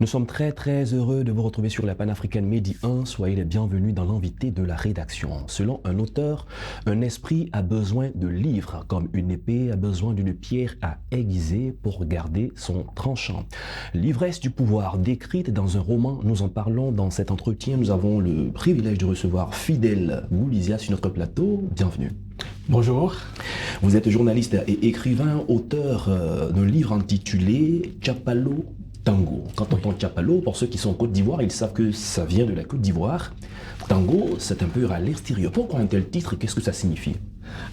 Nous sommes très heureux de vous retrouver sur la panafricaine Medi 1. Soyez les bienvenus dans l'invité de la rédaction. Selon un auteur, un esprit a besoin de livres, comme une épée a besoin d'une pierre à aiguiser pour garder son tranchant. L'ivresse du pouvoir, décrite dans un roman, nous en parlons dans cet entretien. Nous avons le privilège de recevoir Fidèle Goulizia sur notre plateau. Bienvenue. Bonjour. Vous êtes journaliste et écrivain, auteur d'un livre intitulé Tchapalo Tango. Quand on entend Tchapalo, pour ceux qui sont en Côte d'Ivoire, ils savent que ça vient de la Côte d'Ivoire. Tango, c'est un peu à l'extérieur. Pourquoi un tel titre et qu'est-ce que ça signifie?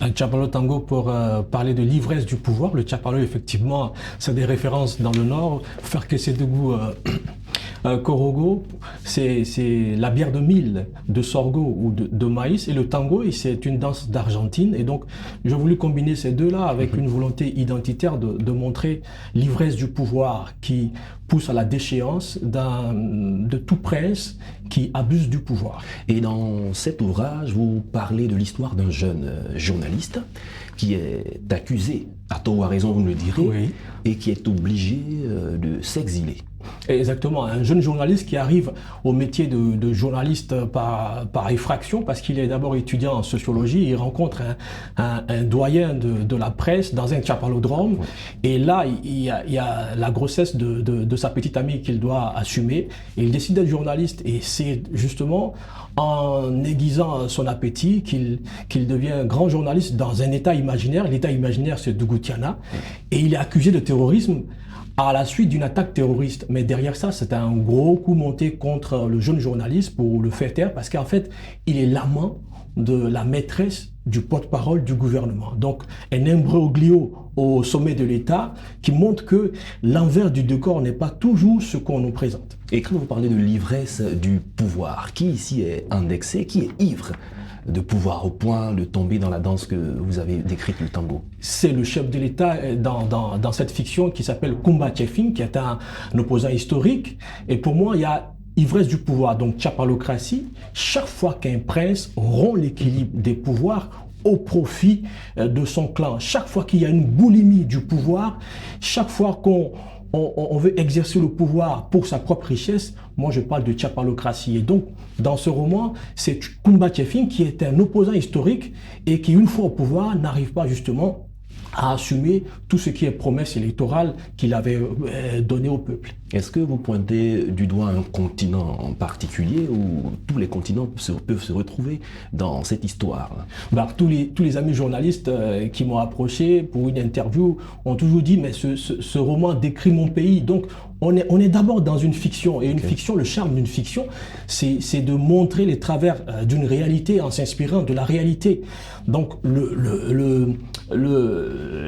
Un Tchapalo Tango pour parler de l'ivresse du pouvoir. Le Tchapalo, effectivement, c'est des références dans le Nord. Faire que c'est de goût Korogo, c'est la bière de mil, de sorgho ou de maïs. Et le tango, c'est une danse d'Argentine. Et donc, j'ai voulu combiner ces deux-là avec une volonté identitaire de montrer l'ivresse du pouvoir qui pousse à la déchéance de tout prince qui abuse du pouvoir. Et dans cet ouvrage, vous parlez de l'histoire d'un jeune journaliste qui est accusé, à tort ou à raison, vous me le direz, oui, et qui est obligé de s'exiler. Exactement, un jeune journaliste qui arrive au métier de journaliste par effraction, parce qu'il est d'abord étudiant en sociologie, il rencontre un doyen de la presse dans un tchapalodrome, oui. Et là il y a la grossesse de sa petite amie qu'il doit assumer, et il décide d'être journaliste, et c'est justement en aiguisant son appétit qu'il devient grand journaliste dans un état imaginaire. L'état imaginaire, c'est Dougoutiana, et il est accusé de terrorisme à la suite d'une attaque terroriste. Mais derrière ça, c'est un gros coup monté contre le jeune journaliste pour le faire taire, parce qu'en fait, il est l'amant de la maîtresse du porte-parole du gouvernement. Donc, un imbroglio au sommet de l'État qui montre que l'envers du décor n'est pas toujours ce qu'on nous présente. Et quand vous parlez de l'ivresse du pouvoir, qui ici est indexé, qui est ivre de pouvoir au point de tomber dans la danse que vous avez décrite, le tango? C'est le chef de l'État dans cette fiction qui s'appelle Kumba Tchefing, qui est un opposant historique. Et pour moi, il y a ivresse du pouvoir, donc tchapalocratie. Chaque fois qu'un prince rompt l'équilibre des pouvoirs au profit de son clan, chaque fois qu'il y a une boulimie du pouvoir, chaque fois qu'on veut exercer le pouvoir pour sa propre richesse, moi je parle de tchapalocratie. Et donc, dans ce roman, c'est Kumba Tchefing qui est un opposant historique et qui, une fois au pouvoir, n'arrive pas justement à assumer tout ce qui est promesse électorale qu'il avait donné au peuple. Est-ce que vous pointez du doigt un continent en particulier ou tous les continents peuvent se retrouver dans cette histoire? Tous les amis journalistes qui m'ont approché pour une interview ont toujours dit mais ce roman décrit mon pays. Donc on est d'abord dans une fiction, et une fiction, le charme d'une fiction, c'est de montrer les travers d'une réalité en s'inspirant de la réalité. Donc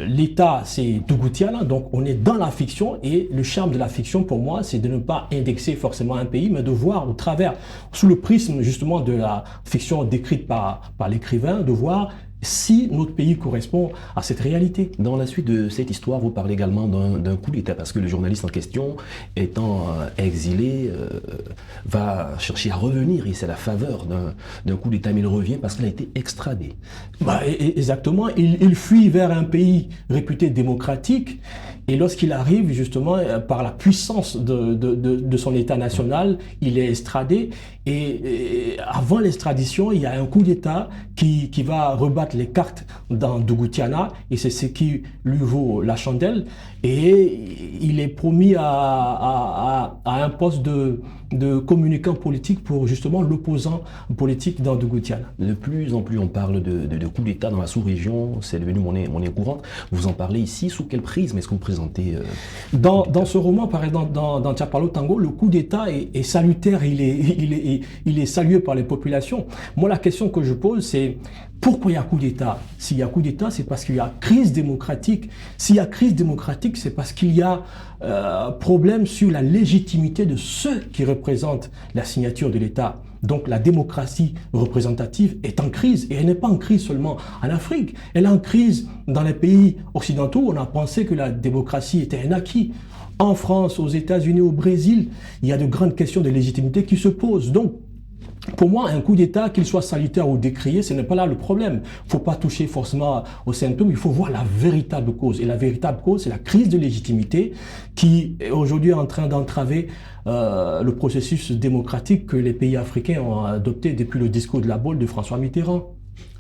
l'État, c'est Dougoutiana, donc on est dans la fiction, et le charme de la fiction pour moi, c'est de ne pas indexer forcément un pays, mais de voir au travers, sous le prisme justement de la fiction décrite par l'écrivain, de voir si notre pays correspond à cette réalité. Dans la suite de cette histoire, vous parlez également d'un coup d'État, parce que le journaliste en question, étant exilé, va chercher à revenir, et c'est la faveur d'un coup d'État, mais il revient parce qu'il a été extradé. Exactement, il fuit vers un pays réputé démocratique, et lorsqu'il arrive justement par la puissance de son État national, il est extradé, et avant l'extradition, il y a un coup d'État qui va rebattre les cartes dans Dougoutiana, et c'est ce qui lui vaut la chandelle, et il est promis à un poste de communicant politique pour justement l'opposant politique dans Dougoutiana. De plus en plus on parle de coup d'État dans la sous-région, c'est devenu monnaie courante. Vous en parlez ici, sous quel prisme est-ce que vous présentez dans ce roman, par exemple, dans Tchapalo Tango, le coup d'État est salutaire, il est salué par les populations. Moi, la question que je pose, c'est pourquoi il y a coup d'État? S'il y a coup d'État, c'est parce qu'il y a crise démocratique. S'il y a crise démocratique, c'est parce qu'il y a problème sur la légitimité de ceux qui représentent la signature de l'État. Donc la démocratie représentative est en crise, et elle n'est pas en crise seulement en Afrique, elle est en crise dans les pays occidentaux où on a pensé que la démocratie était un acquis. En France, aux États-Unis, au Brésil, il y a de grandes questions de légitimité qui se posent. Donc Pour moi, un coup d'État, qu'il soit salutaire ou décrié, ce n'est pas là le problème. Il ne faut pas toucher forcément aux symptômes, il faut voir la véritable cause. Et la véritable cause, c'est la crise de légitimité qui est aujourd'hui en train d'entraver le processus démocratique que les pays africains ont adopté depuis le discours de la Baule de François Mitterrand.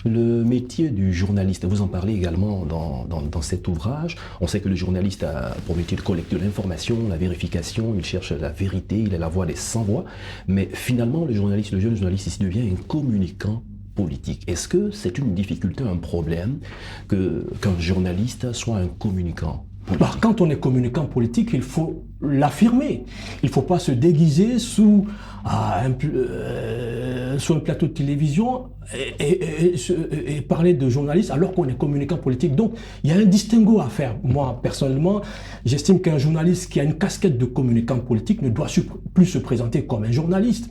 Le métier du journaliste, vous en parlez également dans cet ouvrage. On sait que le journaliste a pour métier de collecter l'information, la vérification, il cherche la vérité, il est la voix des sans-voix. Mais finalement, le jeune journaliste ici devient un communicant politique. Est-ce que c'est une difficulté, un problème qu'un journaliste soit un communicant politique? Quand on est communicant politique, il faut l'affirmer. Il ne faut pas se déguiser sous un plateau de télévision et parler de journaliste alors qu'on est communicant politique. Donc, il y a un distinguo à faire. Moi, personnellement, j'estime qu'un journaliste qui a une casquette de communicant politique ne doit plus se présenter comme un journaliste.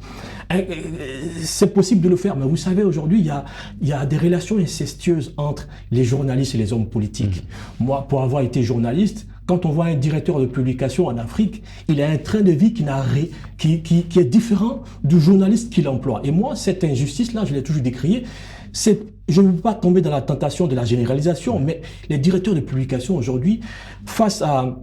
C'est possible de le faire, mais vous savez, aujourd'hui, il y a des relations incestueuses entre les journalistes et les hommes politiques. Moi, pour avoir été journaliste, quand on voit un directeur de publication en Afrique, il a un train de vie qui est différent du journaliste qu'il emploie. Et moi, cette injustice-là, je l'ai toujours décriée. Je ne veux pas tomber dans la tentation de la généralisation, mais les directeurs de publication aujourd'hui, face à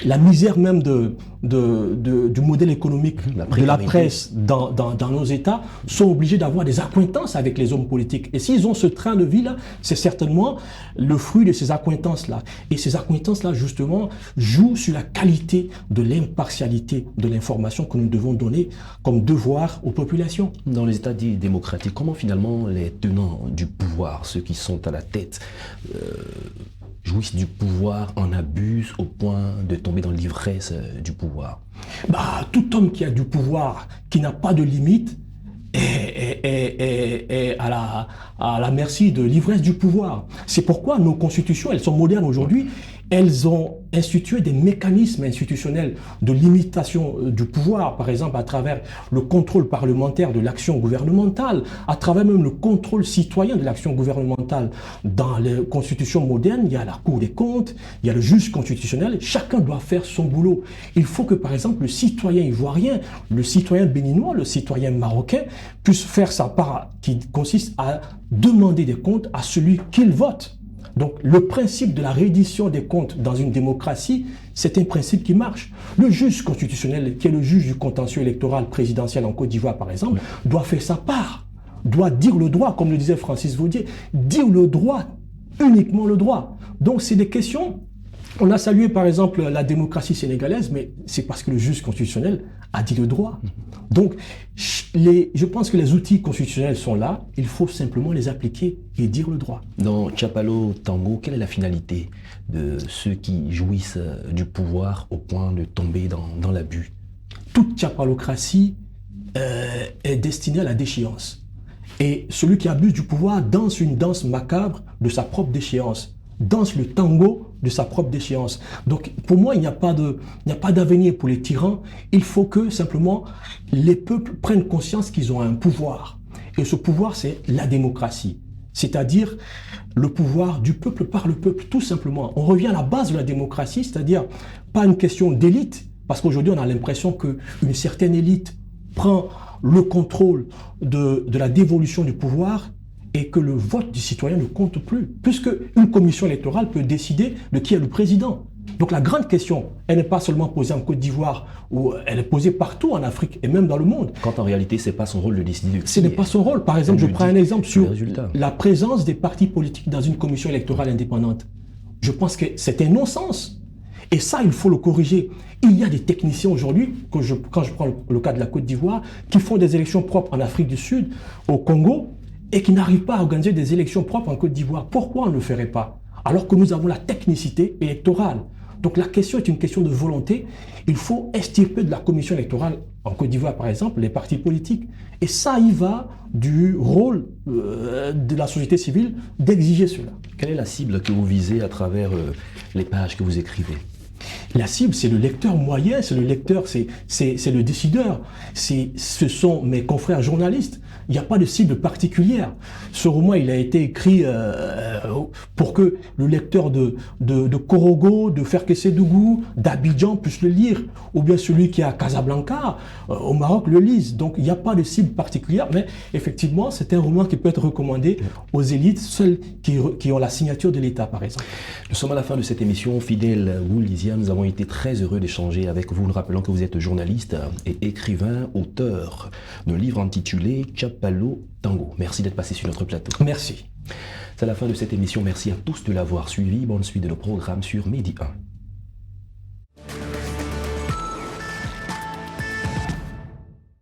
la misère même du modèle économique de la presse dans nos États, sont obligés d'avoir des accointances avec les hommes politiques. Et s'ils ont ce train de vie-là, c'est certainement le fruit de ces accointances-là. Et ces accointances-là, justement, jouent sur la qualité de l'impartialité de l'information que nous devons donner comme devoir aux populations. Dans les États dits démocratiques, comment finalement les tenants du pouvoir, ceux qui sont à la tête, jouissent du pouvoir, en abusent au point de tomber dans l'ivresse du pouvoir? Tout homme qui a du pouvoir, qui n'a pas de limite, est à la merci de l'ivresse du pouvoir. C'est pourquoi nos constitutions, elles sont modernes aujourd'hui. Elles ont institué des mécanismes institutionnels de limitation du pouvoir, par exemple à travers le contrôle parlementaire de l'action gouvernementale, à travers même le contrôle citoyen de l'action gouvernementale. Dans les constitutions modernes, il y a la Cour des comptes, il y a le juge constitutionnel, chacun doit faire son boulot. Il faut que, par exemple, le citoyen ivoirien, le citoyen béninois, le citoyen marocain puisse faire sa part, qui consiste à demander des comptes à celui qu'il vote. Donc, le principe de la reddition des comptes dans une démocratie, c'est un principe qui marche. Le juge constitutionnel, qui est le juge du contentieux électoral présidentiel en Côte d'Ivoire, par exemple, doit faire sa part, doit dire le droit, comme le disait Francis Vaudier, dire le droit, uniquement le droit. Donc, c'est des questions. On a salué, par exemple, la démocratie sénégalaise, mais c'est parce que le juge constitutionnel a dit le droit. Donc, je pense que les outils constitutionnels sont là, il faut simplement les appliquer et dire le droit. Dans Tchapalo Tango, quelle est la finalité de ceux qui jouissent du pouvoir au point de tomber dans l'abus? Toute tchapalocratie est destinée à la déchéance. Et celui qui abuse du pouvoir danse une danse macabre de sa propre déchéance, danse le tango de sa propre déchéance. Donc, pour moi, il n'y a pas d'avenir pour les tyrans. Il faut que, simplement, les peuples prennent conscience qu'ils ont un pouvoir. Et ce pouvoir, c'est la démocratie. C'est-à-dire le pouvoir du peuple par le peuple, tout simplement. On revient à la base de la démocratie, c'est-à-dire pas une question d'élite, parce qu'aujourd'hui, on a l'impression qu'une certaine élite prend le contrôle de la dévolution du pouvoir et que le vote du citoyen ne compte plus, puisque une commission électorale peut décider de qui est le président. Donc la grande question, elle n'est pas seulement posée en Côte d'Ivoire, ou elle est posée partout en Afrique et même dans le monde. Quand en réalité, ce n'est pas son rôle de décider. Ce n'est pas son rôle. Par exemple, je prends un exemple sur la présence des partis politiques dans une commission électorale indépendante. Je pense que c'est un non-sens. Et ça, il faut le corriger. Il y a des techniciens aujourd'hui, quand je prends le cas de la Côte d'Ivoire, qui font des élections propres en Afrique du Sud, au Congo, et qui n'arrivent pas à organiser des élections propres en Côte d'Ivoire. Pourquoi on ne le ferait pas? Alors que nous avons la technicité électorale. Donc la question est une question de volonté. Il faut extirper de la commission électorale, en Côte d'Ivoire par exemple, les partis politiques. Et ça y va du rôle de la société civile d'exiger cela. Quelle est la cible que vous visez à travers les pages que vous écrivez? La cible, c'est le lecteur moyen, c'est le lecteur, c'est le décideur. Ce sont mes confrères journalistes. il n'y a pas de cible particulière. Ce roman, il a été écrit pour que le lecteur de Korogo, de Ferkessédougou, d'Abidjan puisse le lire, ou bien celui qui est à Casablanca, au Maroc, le lise. Donc il n'y a pas de cible particulière, mais effectivement, c'est un roman qui peut être recommandé aux élites, celles qui ont la signature de l'État, par exemple. Nous sommes à la fin de cette émission. Fidèle Woulizia, nous avons été très heureux d'échanger avec vous. Nous rappelons que vous êtes journaliste et écrivain, auteur d'un livre intitulé Tchapalo Tango. Merci d'être passé sur notre plateau. Merci. C'est la fin de cette émission. Merci à tous de l'avoir suivi. Bonne suite de nos programmes sur Midi 1.